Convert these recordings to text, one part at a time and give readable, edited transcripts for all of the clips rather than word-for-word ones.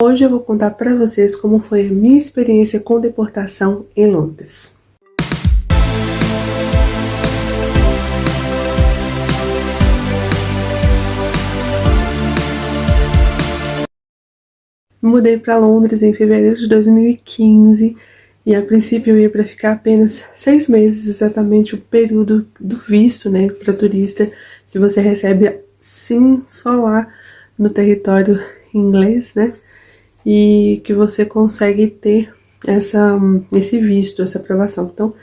Hoje eu vou contar para vocês como foi a minha experiência com deportação em Londres. Mudei para Londres em fevereiro de 2015 e a princípio eu ia para ficar apenas 6 meses, exatamente o período do visto, né, para turista, que você recebe sim só lá no território inglês, né, e que você consegue ter esse visto, essa aprovação. Então,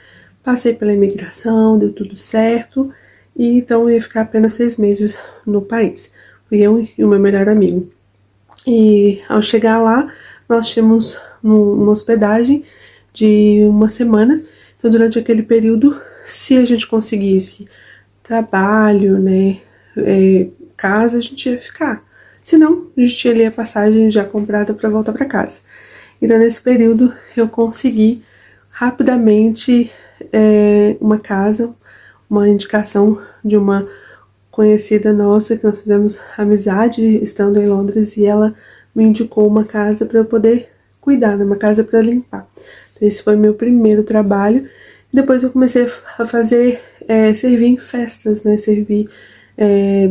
passei pela imigração, deu tudo certo, e então eu ia ficar apenas 6 meses no país. Fui eu e o meu melhor amigo. E ao chegar lá, nós tínhamos uma hospedagem de uma semana. Então, durante aquele período, se a gente conseguisse trabalho, né, casa, a gente ia ficar. Se não, a gente tinha ali a passagem já comprada para voltar para casa. Então, nesse período, eu consegui rapidamente uma casa, uma indicação de uma conhecida nossa, que nós fizemos amizade estando em Londres, e ela me indicou uma casa para eu poder cuidar, né? Uma casa para limpar. Então, esse foi meu primeiro trabalho. Depois eu comecei a fazer, servir em festas, né? Servir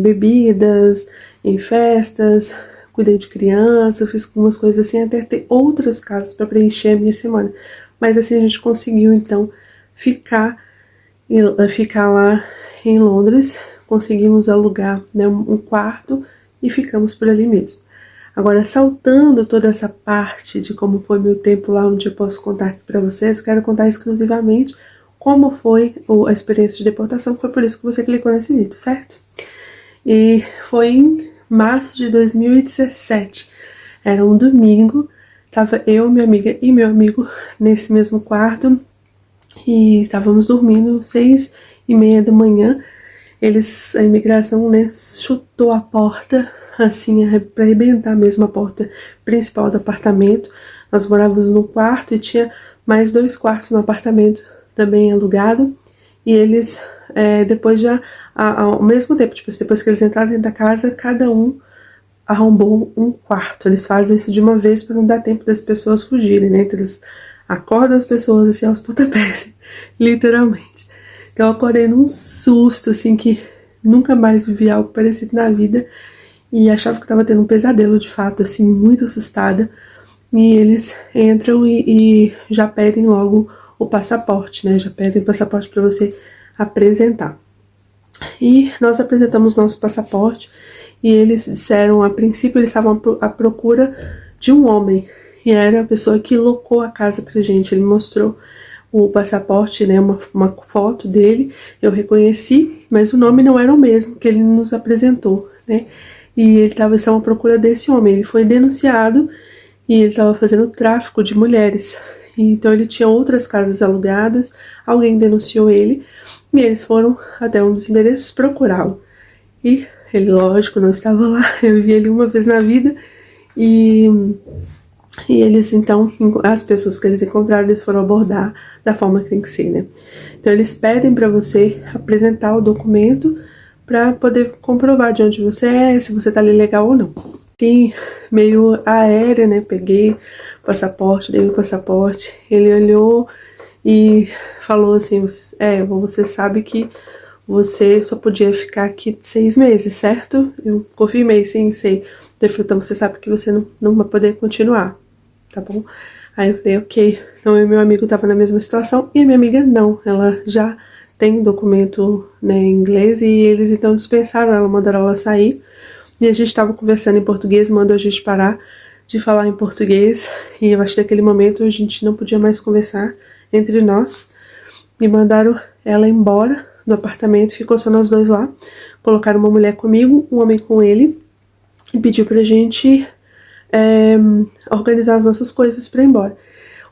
bebidas em festas, cuidei de criança, fiz algumas coisas assim, até ter outras casas para preencher a minha semana. Mas assim a gente conseguiu então ficar lá em Londres. Conseguimos alugar, né, um quarto e ficamos por ali mesmo. Agora, saltando toda essa parte de como foi meu tempo lá, onde eu posso contar aqui para vocês, quero contar exclusivamente como foi a experiência de deportação, que foi por isso que você clicou nesse vídeo, certo? E foi em março de 2017, era um domingo, tava eu, minha amiga e meu amigo nesse mesmo quarto e estávamos dormindo, 6:30 da manhã. A imigração, né, chutou a porta, assim, para arrebentar mesmo a porta principal do apartamento. Nós morávamos no quarto e tinha mais 2 quartos no apartamento também alugado. E eles, depois já, ao mesmo tempo, tipo, depois que eles entraram dentro da casa, cada um arrombou um quarto. Eles fazem isso de uma vez para não dar tempo das pessoas fugirem, né? Então eles acordam as pessoas assim aos pontapés, literalmente. Então eu acordei num susto, assim, que nunca mais vivi algo parecido na vida. E achava que estava tendo um pesadelo, de fato, assim, muito assustada. E eles entram e já pedem logo o passaporte, né? Já pedem o passaporte para você apresentar. E nós apresentamos nosso passaporte e eles disseram, a princípio eles estavam à procura de um homem. E era a pessoa que locou a casa pra gente. Ele mostrou o passaporte, né, uma foto dele, eu reconheci, mas o nome não era o mesmo que ele nos apresentou, né, e eles estavam à procura desse homem. Ele foi denunciado e ele estava fazendo tráfico de mulheres, então ele tinha outras casas alugadas, alguém denunciou ele, e eles foram até um dos endereços procurá-lo, e ele, lógico, não estava lá. Eu vi ele uma vez na vida, e eles, então, as pessoas que eles encontraram, eles foram abordar da forma que tem que ser, né? Então, eles pedem para você apresentar o documento para poder comprovar de onde você é, se você tá ali legal ou não. Sim, meio aérea, né? Peguei o passaporte, dei o passaporte, ele olhou e falou assim, você sabe que você só podia ficar aqui 6 meses, certo? Eu confirmei, sim, sei. Então, você sabe que você não vai poder continuar, tá bom? Aí eu falei, ok. Então, eu e meu amigo tava na mesma situação e a minha amiga não. Ela já tem documento, né, em inglês, e eles então dispensaram ela, mandaram ela sair. E a gente tava conversando em português, mandou a gente parar de falar em português. E eu acho que naquele momento a gente não podia mais conversar entre nós. E mandaram ela embora do apartamento, ficou só nós dois lá. Colocaram uma mulher comigo, um homem com ele, e pediu pra gente organizar as nossas coisas para ir embora.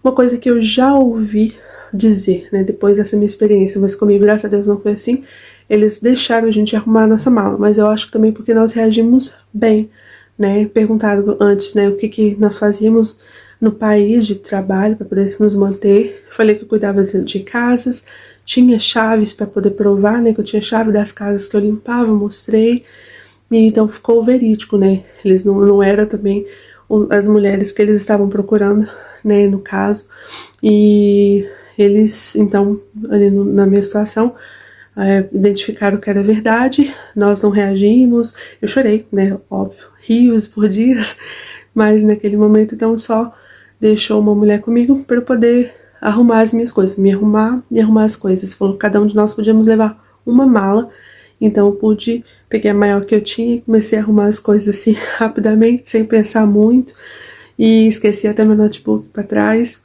Uma coisa que eu já ouvi dizer, né, depois dessa minha experiência, mas comigo, graças a Deus, não foi assim. Eles deixaram a gente arrumar a nossa mala, mas eu acho que também porque nós reagimos bem, né? Perguntaram antes, né, o que nós fazíamos no país de trabalho para poder nos manter. Falei que eu cuidava de casas, tinha chaves para poder provar, né, que eu tinha chave das casas que eu limpava, mostrei. E então ficou verídico, né? Eles não era também as mulheres que eles estavam procurando, né, no caso, e eles, então, ali na minha situação, identificaram que era verdade, nós não reagimos, eu chorei, né, óbvio, rios por dias, mas naquele momento, então, só deixou uma mulher comigo para eu poder arrumar as minhas coisas, me arrumar e arrumar as coisas. Falou que cada um de nós podíamos levar uma mala, então eu pude, peguei a maior que eu tinha e comecei a arrumar as coisas assim rapidamente, sem pensar muito, e esqueci até meu notebook para trás,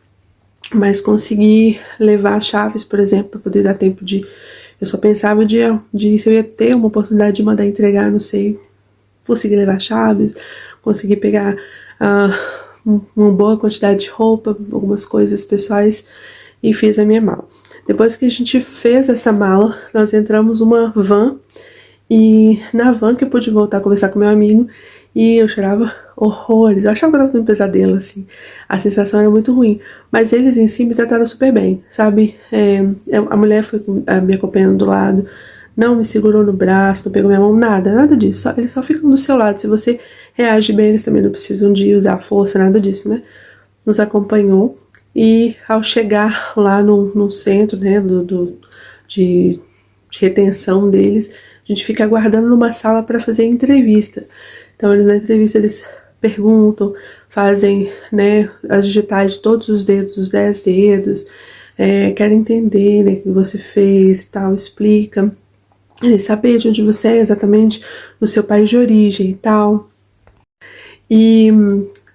mas consegui levar chaves, por exemplo, para poder dar tempo de... Eu só pensava de se eu ia ter uma oportunidade de mandar entregar, não sei, consegui levar chaves, consegui pegar uma boa quantidade de roupa, algumas coisas pessoais e fiz a minha mala. Depois que a gente fez essa mala, nós entramos numa van e na van que eu pude voltar a conversar com meu amigo e eu chorava horrores, eu achava que eu tava tendo um pesadelo, assim, a sensação era muito ruim, mas eles em si me trataram super bem, sabe, a mulher foi me acompanhando do lado, não me segurou no braço, não pegou minha mão, nada disso, eles só ficam do seu lado, se você reage bem, eles também não precisam de usar força, nada disso, né, nos acompanhou, e ao chegar lá no centro, né, de retenção deles, a gente fica aguardando numa sala para fazer entrevista. Então, na entrevista, eles perguntam, fazem, né, as digitais de todos os dedos, os 10 dedos, querem entender, né, o que você fez e tal, explica. Eles sabem de onde você é exatamente, no seu país de origem e tal. E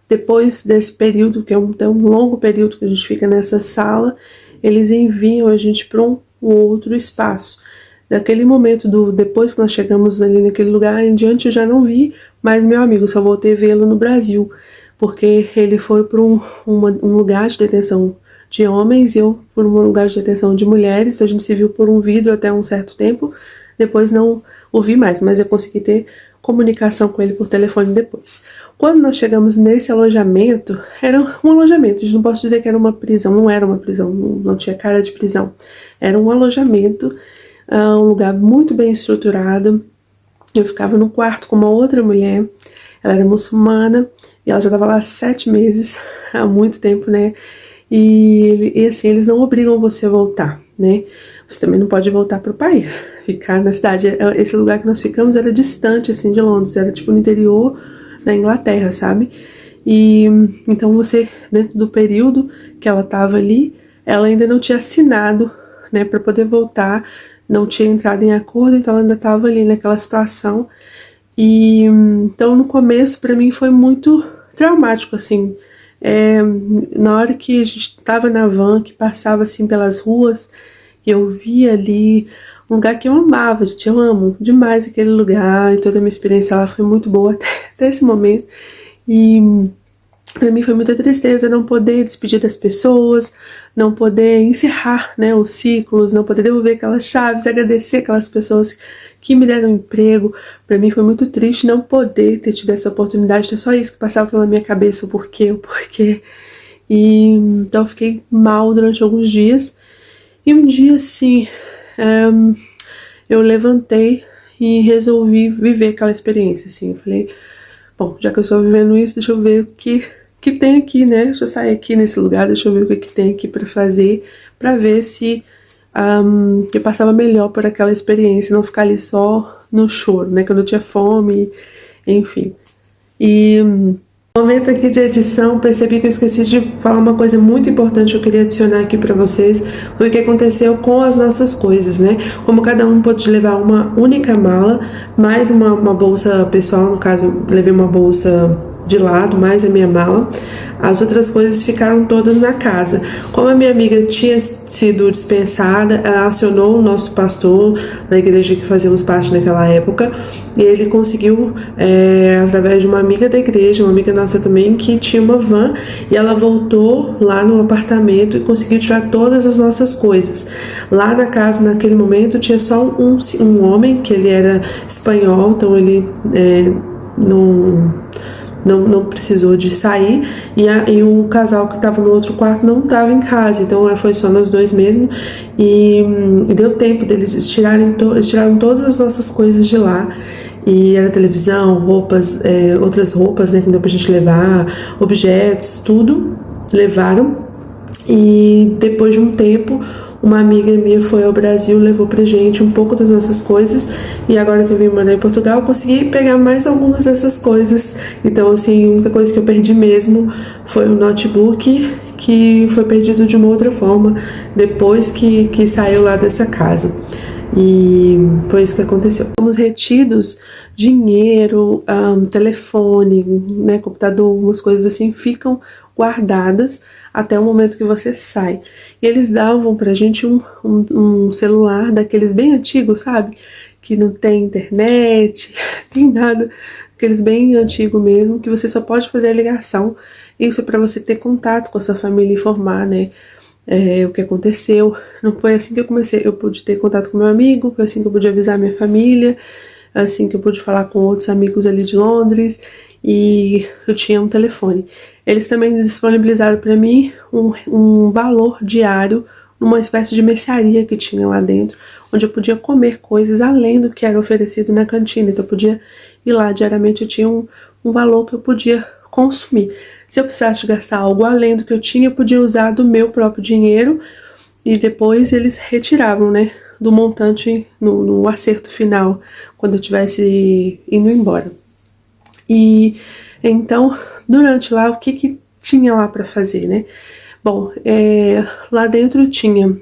depois desse período, que é um longo período que a gente fica nessa sala, eles enviam a gente para um outro espaço. Daquele momento, depois que nós chegamos ali naquele lugar, em diante eu já não vi, mas meu amigo, só voltei a vê-lo no Brasil, porque ele foi para um lugar de detenção de homens e eu por um lugar de detenção de mulheres. A gente se viu por um vidro até um certo tempo, depois não o vi mais, mas eu consegui ter comunicação com ele por telefone depois. Quando nós chegamos nesse alojamento, era um alojamento, não posso dizer que era uma prisão, não era uma prisão, não tinha cara de prisão, era um alojamento, um lugar muito bem estruturado. Eu ficava no quarto com uma outra mulher, ela era muçulmana e ela já estava lá há 7 meses, há muito tempo, né? E assim, eles não obrigam você a voltar, né? Você também não pode voltar para o país, ficar na cidade. Esse lugar que nós ficamos era distante, assim, de Londres, era tipo no interior da Inglaterra, sabe? E então você, dentro do período que ela estava ali, ela ainda não tinha assinado, né, para poder voltar, não tinha entrado em acordo, então ela ainda estava ali naquela situação. E então no começo para mim foi muito traumático, assim. Na hora que a gente estava na van, que passava assim pelas ruas, e eu via ali um lugar que eu amava, gente, eu amo demais aquele lugar, e toda a minha experiência lá foi muito boa até esse momento. E para mim foi muita tristeza não poder despedir das pessoas, não poder encerrar, né, os ciclos, não poder devolver aquelas chaves, agradecer aquelas pessoas que me deram emprego. Para mim foi muito triste não poder ter tido essa oportunidade, é só isso que passava pela minha cabeça, o porquê. E então eu fiquei mal durante alguns dias. E um dia, assim, eu levantei e resolvi viver aquela experiência, assim. Eu falei, bom, já que eu estou vivendo isso, deixa eu ver o que tem aqui, né? Deixa eu sair aqui nesse lugar, deixa eu ver o que tem aqui para fazer, para ver se eu passava melhor por aquela experiência, não ficar ali só no choro, né? Quando eu tinha fome, enfim. E no momento aqui de edição, percebi que eu esqueci de falar uma coisa muito importante que eu queria adicionar aqui para vocês. Foi o que aconteceu com as nossas coisas, né? Como cada um pôde levar uma única mala, mais uma bolsa pessoal, no caso, eu levei uma bolsa de lado, mais a minha mala. As outras coisas ficaram todas na casa. Como a minha amiga tinha sido dispensada, ela acionou o nosso pastor da igreja que fazíamos parte naquela época, e ele conseguiu, através de uma amiga da igreja, uma amiga nossa também, que tinha uma van, e ela voltou lá no apartamento e conseguiu tirar todas as nossas coisas. Lá na casa, naquele momento, tinha só um homem, que ele era espanhol, então ele não precisou de sair, e o casal que estava no outro quarto não estava em casa, então foi só nós dois mesmo, e deu tempo deles eles tiraram todas as nossas coisas de lá, E era televisão, roupas, outras roupas, né, que deu pra gente levar, objetos, tudo levaram. E depois de um tempo, uma amiga minha foi ao Brasil, levou pra gente um pouco das nossas coisas. E agora que eu vim morar em Portugal, eu consegui pegar mais algumas dessas coisas. Então, assim, a única coisa que eu perdi mesmo foi o notebook, que foi perdido de uma outra forma depois que saiu lá dessa casa. E foi isso que aconteceu. Fomos retidos, dinheiro, telefone, né, computador, umas coisas assim, ficam guardadas até o momento que você sai. E eles davam pra gente um celular daqueles bem antigos, sabe? Que não tem internet, tem nada. Aqueles bem antigos mesmo, que você só pode fazer a ligação. Isso é pra você ter contato com a sua família e informar, né? O que aconteceu. Não foi assim que eu comecei. Eu pude ter contato com meu amigo, foi assim que eu pude avisar minha família, assim que eu pude falar com outros amigos ali de Londres, e eu tinha um telefone. Eles também disponibilizaram para mim um valor diário numa espécie de mercearia que tinha lá dentro, onde eu podia comer coisas além do que era oferecido na cantina. Então eu podia ir lá diariamente, eu tinha um valor que eu podia consumir. Se eu precisasse gastar algo além do que eu tinha, eu podia usar do meu próprio dinheiro, e depois eles retiravam, né, do montante no acerto final, quando eu estivesse indo embora. E então, durante lá, o que tinha lá para fazer, né? Bom, lá dentro tinha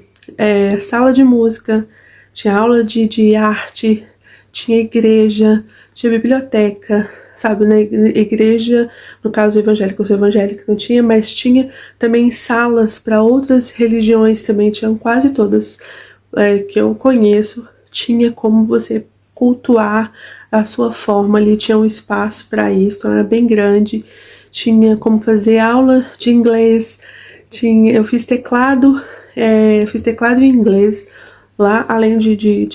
sala de música, tinha aula de arte, tinha igreja, tinha biblioteca, sabe, na igreja, no caso evangélica, eu sou evangélica, não tinha, mas tinha também salas para outras religiões, também tinham quase todas que eu conheço, tinha como você cultuar a sua forma ali, tinha um espaço para isso, então era bem grande, tinha como fazer aula de inglês, eu fiz teclado em inglês lá, além de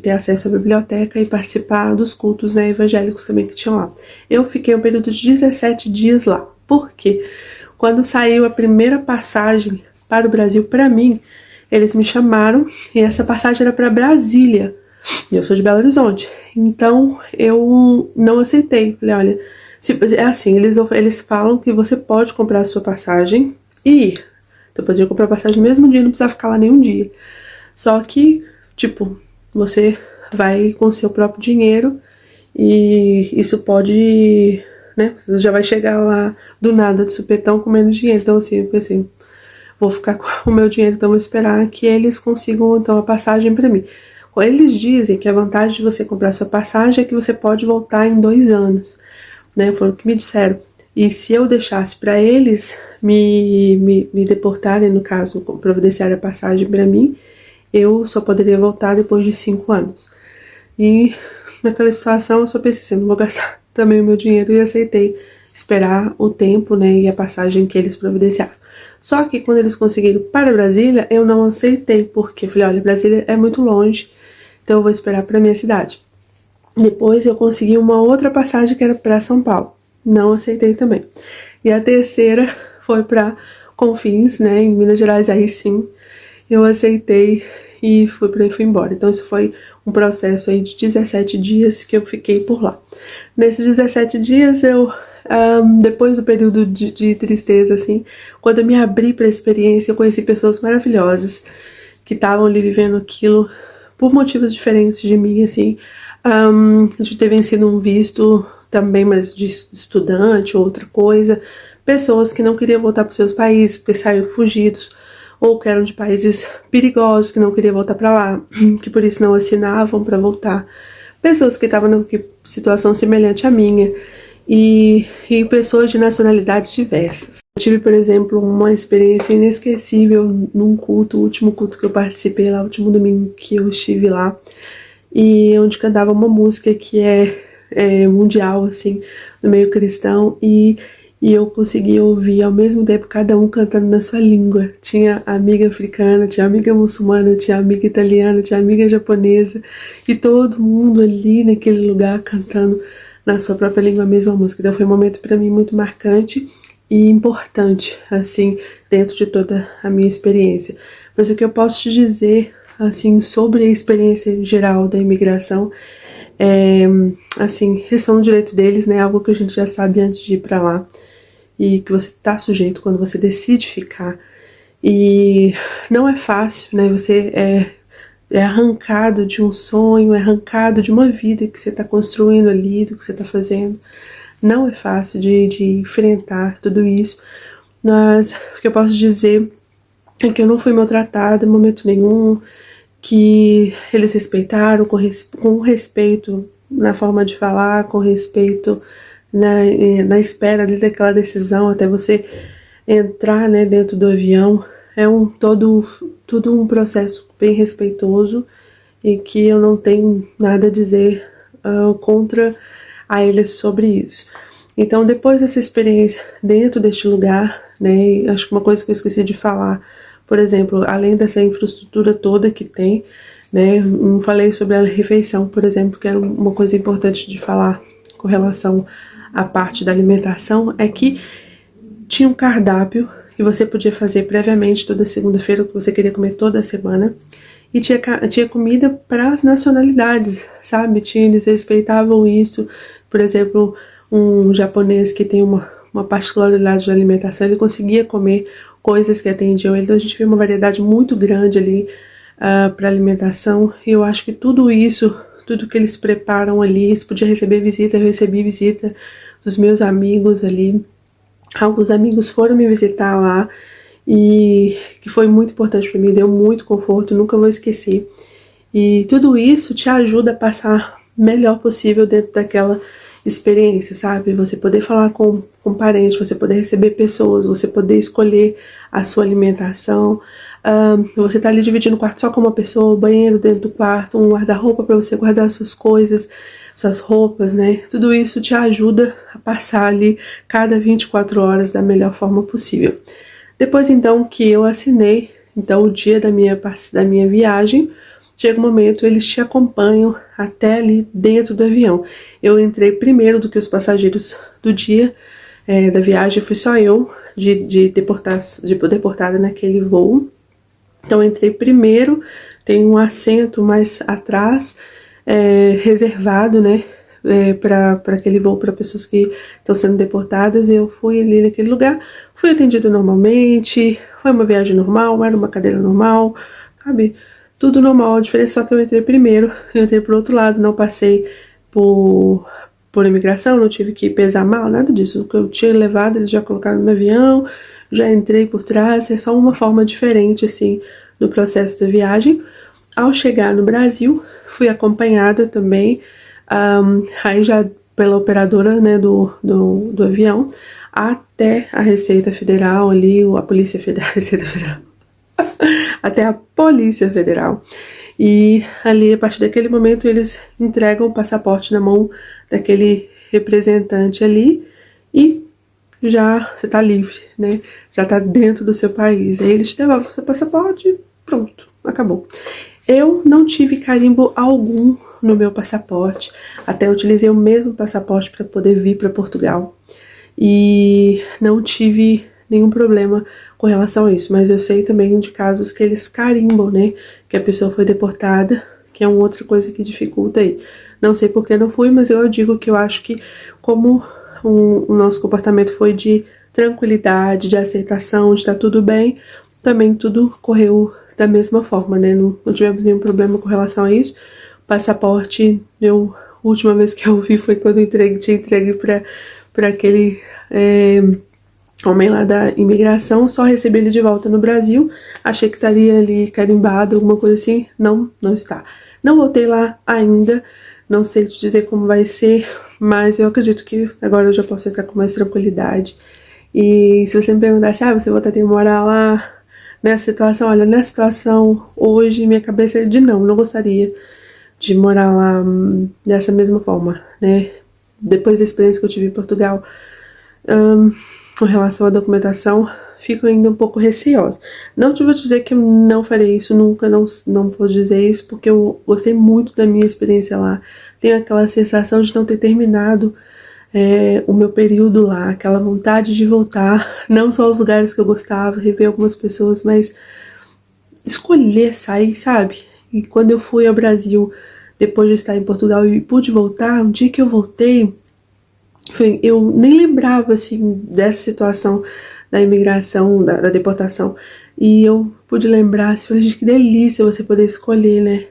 ter acesso à biblioteca e participar dos cultos, né, evangélicos também que tinham lá. Eu fiquei um período de 17 dias lá. Por quê? Quando saiu a primeira passagem para o Brasil, para mim, eles me chamaram, e essa passagem era para Brasília. E eu sou de Belo Horizonte. Então, eu não aceitei. Falei, olha, é assim, eles falam que você pode comprar a sua passagem e ir. Então, eu podia comprar a passagem no mesmo dia, não precisava ficar lá nenhum dia. Só que, tipo, você vai com o seu próprio dinheiro e isso pode, né, você já vai chegar lá do nada, de supetão, com menos dinheiro. Então, assim, eu pensei, vou ficar com o meu dinheiro, então vou esperar que eles consigam, então, a passagem pra mim. Eles dizem que a vantagem de você comprar sua passagem é que você pode voltar em 2 anos, né, foi o que me disseram. E se eu deixasse para eles me deportarem, no caso, providenciar a passagem para mim, eu só poderia voltar depois de 5 anos. E naquela situação eu só pensei assim, não vou gastar também o meu dinheiro, e aceitei esperar o tempo, né, e a passagem que eles providenciaram. Só que quando eles conseguiram para Brasília, eu não aceitei, porque eu falei, olha, Brasília é muito longe, então eu vou esperar para minha cidade. Depois eu consegui uma outra passagem que era para São Paulo. Não aceitei também. E a terceira foi para Confins, né, em Minas Gerais. Aí sim, eu aceitei e fui embora. Então isso foi um processo aí de 17 dias que eu fiquei por lá. Nesses 17 dias eu, depois do período de tristeza, assim, quando eu me abri para a experiência, eu conheci pessoas maravilhosas que estavam ali vivendo aquilo por motivos diferentes de mim, assim. De ter vencido um visto também, mas de estudante ou outra coisa. Pessoas que não queriam voltar para seus países porque saíram fugidos, ou que eram de países perigosos, que não queriam voltar para lá, que por isso não assinavam para voltar. Pessoas que estavam em situação semelhante à minha, e pessoas de nacionalidades diversas. Eu tive, por exemplo, uma experiência inesquecível num culto, o último culto que eu participei lá, o último domingo que eu estive lá, e onde cantava uma música que é mundial, assim, no meio cristão, e eu consegui ouvir ao mesmo tempo cada um cantando na sua língua. Tinha amiga africana, tinha amiga muçulmana, tinha amiga italiana, tinha amiga japonesa, e todo mundo ali naquele lugar cantando na sua própria língua a mesma música. Então foi um momento para mim muito marcante e importante, assim, dentro de toda a minha experiência. Mas o que eu posso te dizer, assim, sobre a experiência geral da imigração assim, eles são um direito deles, né? Algo que a gente já sabe antes de ir pra lá. E que você tá sujeito quando você decide ficar. E não é fácil, né? Você é arrancado de um sonho, é arrancado de uma vida que você tá construindo ali, do que você tá fazendo. Não é fácil de enfrentar tudo isso. Mas o que eu posso dizer é que eu não fui maltratada em momento nenhum, que eles respeitaram com respeito na forma de falar, com respeito na espera daquela decisão até você entrar, né, dentro do avião. É tudo um processo bem respeitoso e que eu não tenho nada a dizer contra a eles sobre isso. Então, depois dessa experiência dentro deste lugar, né, acho que uma coisa que eu esqueci de falar, por exemplo, além dessa infraestrutura toda que tem, né, não falei sobre a refeição, por exemplo, que era uma coisa importante de falar com relação à parte da alimentação, é que tinha um cardápio que você podia fazer previamente toda segunda-feira, que você queria comer toda semana, e tinha comida para as nacionalidades, sabe? Eles respeitavam isso. Por exemplo, um japonês que tem uma particularidade de alimentação, ele conseguia comer coisas que atendiam ele. Então a gente vê uma variedade muito grande ali para alimentação. E eu acho que tudo isso, tudo que eles preparam ali, você podia receber visita, eu recebi visita dos meus amigos ali. Alguns amigos foram me visitar lá e que foi muito importante para mim, deu muito conforto, nunca vou esquecer. E tudo isso te ajuda a passar melhor possível dentro daquela experiência, sabe? Você poder falar com parentes, você poder receber pessoas, você poder escolher a sua alimentação. Você tá ali dividindo o quarto só com uma pessoa, o banheiro dentro do quarto, um guarda-roupa para você guardar suas coisas, suas roupas, né? Tudo isso te ajuda a passar ali cada 24 horas da melhor forma possível. Depois, então, que eu assinei, então, o dia da minha viagem, chega um momento, eles te acompanham até ali dentro do avião. Eu entrei primeiro do que os passageiros do dia da viagem, fui só eu de deportada naquele voo. Então, eu entrei primeiro, tem um assento mais atrás, reservado, né, para aquele voo para pessoas que estão sendo deportadas. Eu fui ali naquele lugar, fui atendida normalmente, foi uma viagem normal, era uma cadeira normal, sabe? Tudo normal, a diferença só que eu entrei primeiro, eu entrei pro outro lado, não passei por imigração, não tive que pesar mal, nada disso. O que eu tinha levado, eles já colocaram no avião, já entrei por trás, é só uma forma diferente, assim, do processo da viagem. Ao chegar no Brasil, fui acompanhada também, aí já pela operadora, né, do avião, até a Receita Federal ali, a Polícia Federal, Receita Federal, até a Polícia Federal. E ali, a partir daquele momento, eles entregam o passaporte na mão daquele representante ali e já você tá livre, né? Já tá dentro do seu país. Aí eles te devolvem o seu passaporte e pronto, acabou. Eu não tive carimbo algum no meu passaporte, até utilizei o mesmo passaporte para poder vir para Portugal e não tive nenhum problema com relação a isso, mas eu sei também de casos que eles carimbam, né, que a pessoa foi deportada, que é uma outra coisa que dificulta aí. Não sei por que não fui, mas eu digo que eu acho que como o nosso comportamento foi de tranquilidade, de aceitação, de estar tudo bem, também tudo correu da mesma forma, né? Não tivemos nenhum problema com relação a isso. O passaporte, a última vez que eu vi foi quando eu tinha entregue para aquele homem lá da imigração, só recebi ele de volta no Brasil, achei que estaria ali carimbado, alguma coisa assim, não está. Não voltei lá ainda, não sei te dizer como vai ser, mas eu acredito que agora eu já posso entrar com mais tranquilidade. E se você me perguntasse, você voltaria a morar lá nessa situação? Olha, nessa situação, hoje, minha cabeça é de não gostaria de morar lá dessa mesma forma, né? Depois da experiência que eu tive em Portugal, com relação à documentação, fico ainda um pouco receosa. Não te vou dizer que eu não farei isso nunca, não posso dizer isso, porque eu gostei muito da minha experiência lá. Tenho aquela sensação de não ter terminado o meu período lá, aquela vontade de voltar, não só os lugares que eu gostava, rever algumas pessoas, mas escolher sair, sabe? E quando eu fui ao Brasil, depois de estar em Portugal e pude voltar, um dia que eu voltei, eu nem lembrava, assim, dessa situação da imigração, da deportação. E eu pude lembrar, assim, falei, gente, que delícia você poder escolher, né?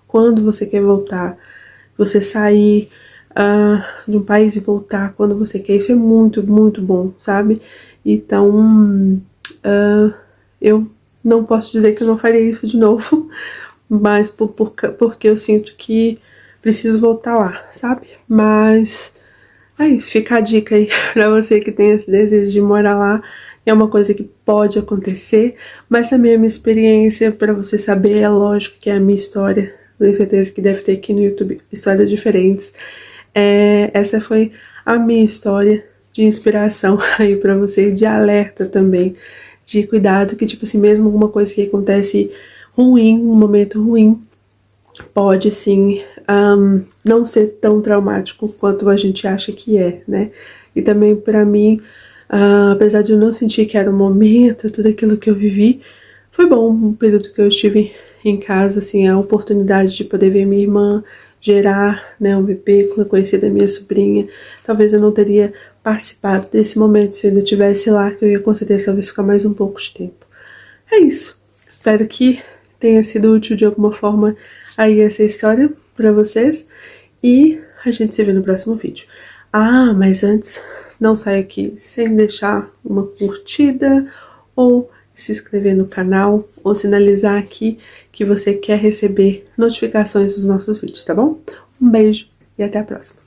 Quando você quer voltar. Você sair de um país e voltar quando você quer. Isso é muito, muito bom, sabe? Então, eu não posso dizer que eu não faria isso de novo, mas porque eu sinto que preciso voltar lá, sabe? Mas é isso, fica a dica aí pra você que tem esse desejo de morar lá. É uma coisa que pode acontecer, mas também é minha experiência para você saber. É lógico que é a minha história. Tenho certeza que deve ter aqui no YouTube histórias diferentes. Essa foi a minha história de inspiração aí pra você, de alerta também, de cuidado, que tipo assim, mesmo alguma coisa que acontece ruim, um momento ruim, pode sim não ser tão traumático quanto a gente acha que é, né? E também pra mim, apesar de eu não sentir que era o momento, tudo aquilo que eu vivi, foi bom um período que eu estive em casa, assim, a oportunidade de poder ver minha irmã gerar, né, um bebê, conhecer da minha sobrinha. Talvez eu não teria participado desse momento se eu ainda estivesse lá, que eu ia com certeza talvez ficar mais um pouco de tempo. É isso. Espero que tenha sido útil de alguma forma aí essa história pra vocês. E a gente se vê no próximo vídeo. Mas antes, não saia aqui sem deixar uma curtida ou se inscrever no canal ou sinalizar aqui que você quer receber notificações dos nossos vídeos, tá bom? Um beijo e até a próxima.